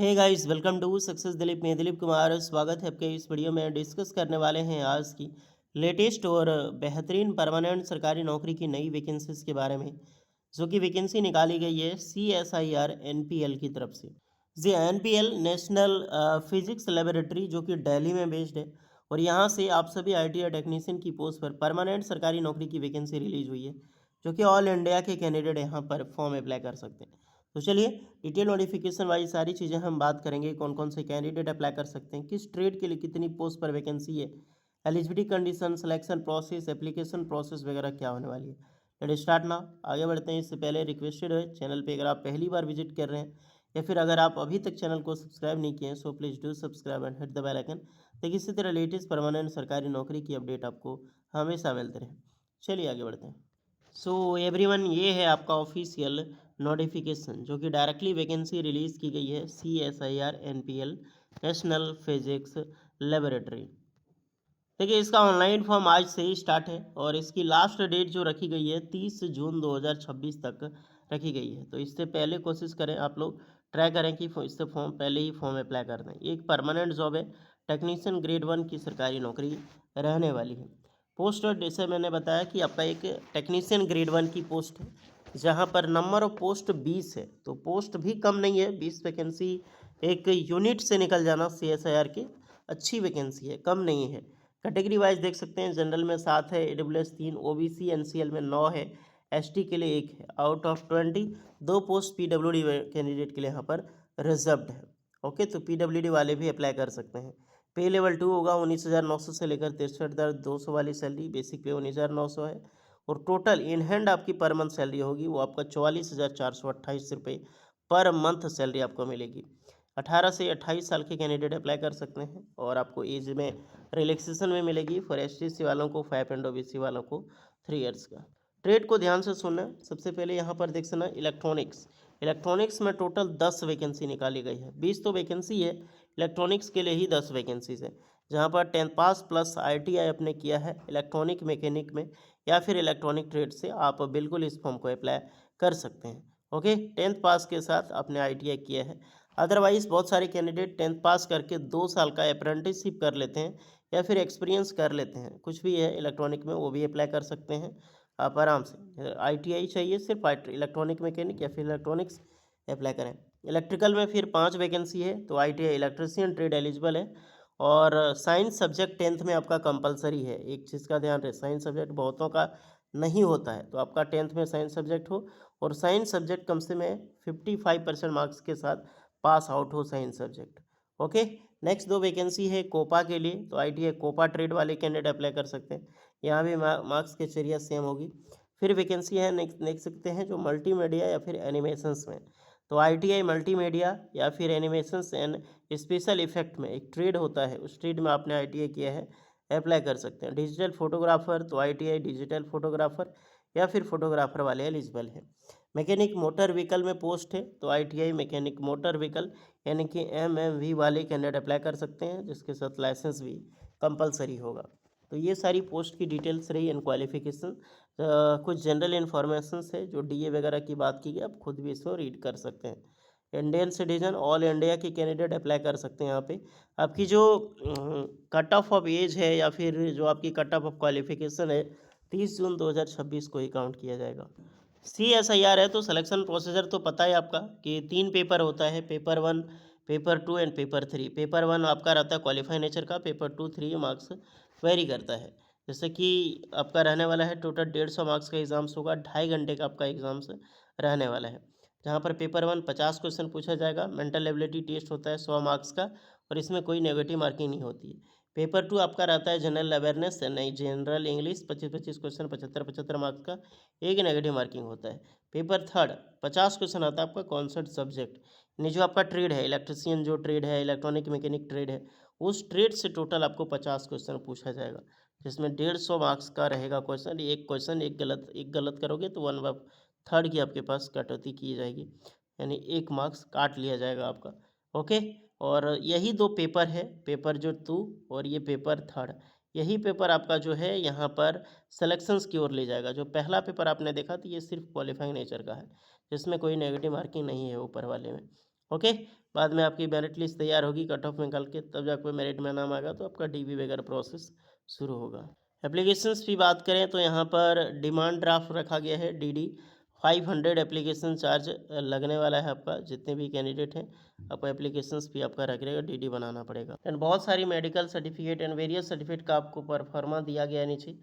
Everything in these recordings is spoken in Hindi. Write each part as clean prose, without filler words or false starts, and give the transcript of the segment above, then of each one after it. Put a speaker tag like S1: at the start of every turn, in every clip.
S1: Hey guys, welcome to success Dilip में दिलीप कुमार। स्वागत है आपके इस वीडियो में। डिस्कस करने वाले हैं आज की लेटेस्ट और बेहतरीन परमानेंट सरकारी नौकरी की नई वैकेंसीज के बारे में, जो कि वैकेंसी निकाली गई है CSIR NPL की तरफ से। जी, NPL नेशनल फिजिक्स लेबोरेटरी, जो कि दिल्ली में बेस्ड है। और यहाँ से आप सभी ITI टेक्नीशियन की पोस्ट पर परमानेंट सरकारी नौकरी की वैकेंसी रिलीज हुई है, जो कि ऑल इंडिया के कैंडिडेट यहाँ पर फॉर्म अप्लाई कर सकते हैं। तो चलिए, डिटेल नोटिफिकेशन वाइज सारी चीज़ें हम बात करेंगे। कौन कौन से कैंडिडेट अप्लाई कर सकते हैं, किस ट्रेड के लिए कितनी पोस्ट पर वैकेंसी है, eligibility condition, selection process, application process वगैरह क्या होने वाली है। लेट स्टार्ट ना। आगे बढ़ते हैं। इससे पहले रिक्वेस्टेड है, चैनल पे अगर आप पहली बार विजिट कर रहे हैं या फिर अगर आप अभी तक चैनल को सब्सक्राइब नहीं किए हैं, so please do subscribe and hit the bell icon, ताकि इसी तरह लेटेस्ट परमानेंट सरकारी नौकरी की अपडेट आपको हमेशा मिलते रहे। चलिए आगे बढ़ते हैं। सो एवरीवन, ये है आपका ऑफिशियल नोटिफिकेशन, जो कि डायरेक्टली वैकेंसी रिलीज़ की गई है CSIR NPL national physics laboratory. देखिए, इसका ऑनलाइन फॉर्म आज से ही स्टार्ट है और इसकी लास्ट डेट जो रखी गई है 30 जून 2026 तक रखी गई है। तो इससे पहले कोशिश करें, आप लोग ट्राई करें कि इससे फॉर्म पहले ही फॉर्म अप्लाई कर दें। एक परमानेंट जॉब है, टेक्नीशियन ग्रेड 1 की सरकारी नौकरी रहने वाली है। पोस्ट, जैसे मैंने बताया कि आपका एक टेक्नीशियन ग्रेड 1 की पोस्ट है, जहाँ पर नंबर ऑफ पोस्ट 20 है। तो पोस्ट भी कम नहीं है, 20 वैकेंसी एक यूनिट से निकल जाना CSIR की अच्छी वैकेंसी है, कम नहीं है। कैटेगरी वाइज देख सकते हैं, जनरल में 7 है, AWS 3, OBC NCL में 9 है, ST के लिए 1 है। Out of 20 2 post PWD candidate के लिए यहाँ पर रिजर्व्ड है। ओके, तो PWD वाले भी अप्लाई कर सकते हैं। पे लेवल 2 होगा, 19,900 से लेकर 63,200 वाली सैलरी। बेसिक पे 19,900 है और टोटल इन हैंड आपकी पर मंथ सैलरी होगी वो आपका 44,428 रुपये पर मंथ सैलरी आपको मिलेगी। 18 से 28 साल के कैंडिडेट अप्लाई कर सकते हैं और आपको एज में रिलैक्सेशन में मिलेगी। फॉर STC वालों को 5 एंड OBC वालों को 3 इयर्स का। ट्रेड को ध्यान से सुनना। सबसे पहले यहाँ पर देख सकना इलेक्ट्रॉनिक्स। इलेक्ट्रॉनिक्स में टोटल 10 वैकेंसी निकाली गई है। 20 तो वैकेंसी है, इलेक्ट्रॉनिक्स के लिए ही 10 वैकेंसीज है। जहाँ पर 10th पास प्लस ITI आपने किया है इलेक्ट्रॉनिक मैकेनिक में या फिर इलेक्ट्रॉनिक ट्रेड से, आप बिल्कुल इस फॉर्म को अप्लाई कर सकते हैं। ओके, 10th पास के साथ आपने ITI किया है। अदरवाइज बहुत सारे कैंडिडेट 10th पास करके 2 साल का अप्रेंटिसशिप कर लेते हैं या फिर एक्सपीरियंस कर लेते हैं, कुछ भी है इलेक्ट्रॉनिक में, वो भी अप्लाई कर सकते हैं आप आराम से। ITI चाहिए सिर्फ इलेक्ट्रॉनिक मैकेनिक या फिर इलेक्ट्रॉनिक्स अप्लाई करें। इलेक्ट्रिकल में फिर 5 वैकेंसी है, तो ITI इलेक्ट्रिशियन ट्रेड एलिजिबल है। और साइंस सब्जेक्ट 10th में आपका कंपलसरी है। एक चीज़ का ध्यान रहे, साइंस सब्जेक्ट बहुतों का नहीं होता है, तो आपका 10th में साइंस सब्जेक्ट हो और साइंस सब्जेक्ट कम से कम 55% मार्क्स के साथ पास आउट हो science subject. Okay, next 2 vacancy है कोपा के लिए, तो ITI कोपा ट्रेड वाले कैंडिडेट अप्लाई कर सकते हैं। यहाँ भी मार्क्स के चरिया सेम होगी। फिर वैकेंसी है नेक्स्ट देख सकते हैं जो मल्टीमीडिया या फिर एनिमेशंस में, तो ITI मल्टीमीडिया या फिर एनिमेशंस एंड स्पेशल इफेक्ट में एक ट्रेड होता है, उस ट्रेड में आपने ITI किया है, अप्लाई कर सकते हैं। डिजिटल फोटोग्राफर, तो ITI डिजिटल फोटोग्राफर या फिर फोटोग्राफर वाले एलिजिबल है। मैकेनिक मोटर व्हीकल में पोस्ट है, तो ITI मैकेनिक मोटर व्हीकल यानी कि MMV वाले कैंडिडेट अप्लाई कर सकते हैं, जिसके साथ लाइसेंस भी कंपलसरी होगा। तो ये सारी पोस्ट की डिटेल्स रही एंड क्वालिफिकेशन। कुछ जनरल इन्फॉर्मेशन है जो DA वगैरह की बात की गई, आप खुद भी इसको रीड कर सकते हैं। इंडियन सिटीजन ऑल इंडिया के कैंडिडेट अप्लाई कर सकते हैं। यहाँ पे आपकी जो कट ऑफ ऑफ एज है या फिर जो आपकी कट ऑफ ऑफ क्वालिफिकेशन है, 30 जून 2026 को ही काउंट किया जाएगा। CSIR है, तो सिलेक्शन प्रोसीजर तो पता है आपका कि 3 पेपर होता है, paper 1, paper 2 and paper 3। Paper 1 आपका रहता है क्वालिफाई नेचर का, पेपर 2 3 मार्क्स वेरी करता है। जैसे कि आपका रहने वाला है टोटल 150 मार्क्स का एग्ज़ाम्स होगा, 2.5 घंटे का आपका एग्ज़ाम्स रहने वाला है। जहाँ पर पेपर 1 50 क्वेश्चन पूछा जाएगा, मेंटल एबिलिटी टेस्ट होता है 100 मार्क्स का और इसमें कोई नेगेटिव मार्किंग नहीं होती है। पेपर 2 आपका रहता है जनरल अवेयरनेस नहीं जनरल इंग्लिश, 25-25 क्वेश्चन 75-75 मार्क्स का, एक नेगेटिव मार्किंग होता है। पेपर 3 50 क्वेश्चन आता है आपका कॉन्सेप्ट सब्जेक्ट, यानी जो आपका ट्रेड है, इलेक्ट्रिशियन जो ट्रेड है, इलेक्ट्रॉनिक मैकेनिक ट्रेड है, उस ट्रेड से टोटल आपको 50 क्वेश्चन पूछा जाएगा, जिसमें 150 मार्क्स का रहेगा क्वेश्चन। एक क्वेश्चन एक गलत करोगे तो 1/3 की आपके पास कटौती की जाएगी, यानी 1 मार्क्स काट लिया जाएगा आपका। ओके, और यही 2 पेपर है, पेपर जो 2 और ये पेपर 3, यही पेपर आपका जो है यहाँ पर सिलेक्शंस की ओर ले जाएगा। जो पहला पेपर आपने देखा था ये सिर्फ क्वालिफाइंग नेचर का है, जिसमें कोई नेगेटिव मार्किंग नहीं है ऊपर वाले में। ओके, बाद में आपकी मेरिट लिस्ट तैयार होगी कट ऑफ निकाल के, तब जाकर मेरिट में नाम आएगा तो आपका डीबी वगैरह प्रोसेस शुरू होगा। एप्लीकेशंस की बात करें तो यहाँ पर डिमांड ड्राफ्ट रखा गया है डीडी 500 एप्लीकेशन चार्ज लगने वाला है आपका। जितने भी कैंडिडेट हैं आपको एप्लीकेशंस भी आपका रख रहेगा, डीडी बनाना पड़ेगा। एंड बहुत सारी medical certificate and various certificate का आपको परफॉर्मा दिया गया है नीचे,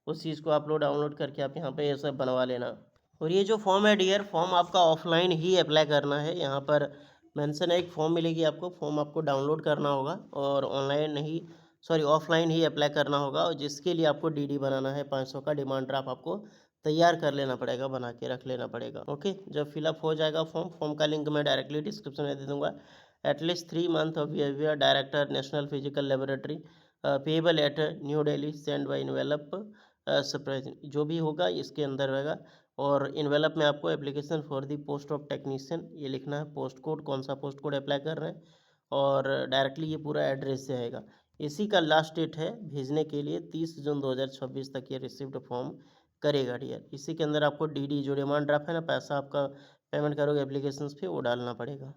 S1: उस चीज़ को आप लोग डाउनलोड करके आप यहाँ पे ये सब बनवा लेना। और ये जो फॉर्म है डियर, फॉर्म आपका ऑफलाइन ही अप्लाई करना है। यहाँ पर मेंशन है, एक फॉर्म मिलेगी आपको, फॉर्म आपको डाउनलोड करना होगा और ऑनलाइन नहीं, सॉरी ऑफलाइन ही अप्लाई करना होगा। और जिसके लिए आपको डीडी बनाना है 500 का डिमांड ड्राफ्ट आपको तैयार कर लेना पड़ेगा, बना के रख लेना पड़ेगा। ओके, जब फिलअप हो जाएगा फॉर्म का लिंक मैं डायरेक्टली डिस्क्रिप्शन में दे दूंगा। At least 3 month of behaviour director national physical laboratory payable eight new Delhi send by envelope surprise, जो भी होगा इसके अंदर रहेगा। और इन्वेलप में आपको application for the post of technician ये लिखना है, पोस्ट कोड कौन सा पोस्ट कोड अप्लाई कर रहे हैं, और डायरेक्टली ये पूरा एड्रेस से आएगा। इसी का लास्ट डेट है भेजने के लिए 30 जून 2026 तक ये रिसिप्ट फॉर्म करेगा डियर। इसी के अंदर आपको डीडी जो डिमांड ड्राफ्ट है ना, पैसा आपका पेमेंट करोगे एप्लीकेशन पे, वो डालना पड़ेगा।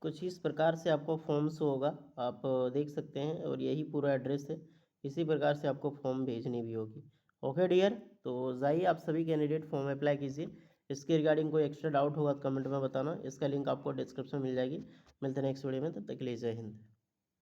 S1: कुछ इस प्रकार से आपको फॉर्म्स होगा, आप देख सकते हैं, और यही पूरा एड्रेस है। इसी प्रकार से आपको फॉर्म भेजनी भी होगी। ओके डियर, तो जाइए आप सभी कैंडिडेट फॉर्म अप्लाई कीजिए। इसके रिगार्डिंग कोई एक्स्ट्रा डाउट होगा तो कमेंट में बताना, इसका लिंक आपको डिस्क्रिप्शन में मिल जाएगी। मिलते हैं नेक्स्ट वीडियो में, तब तक के लिए जय हिंद।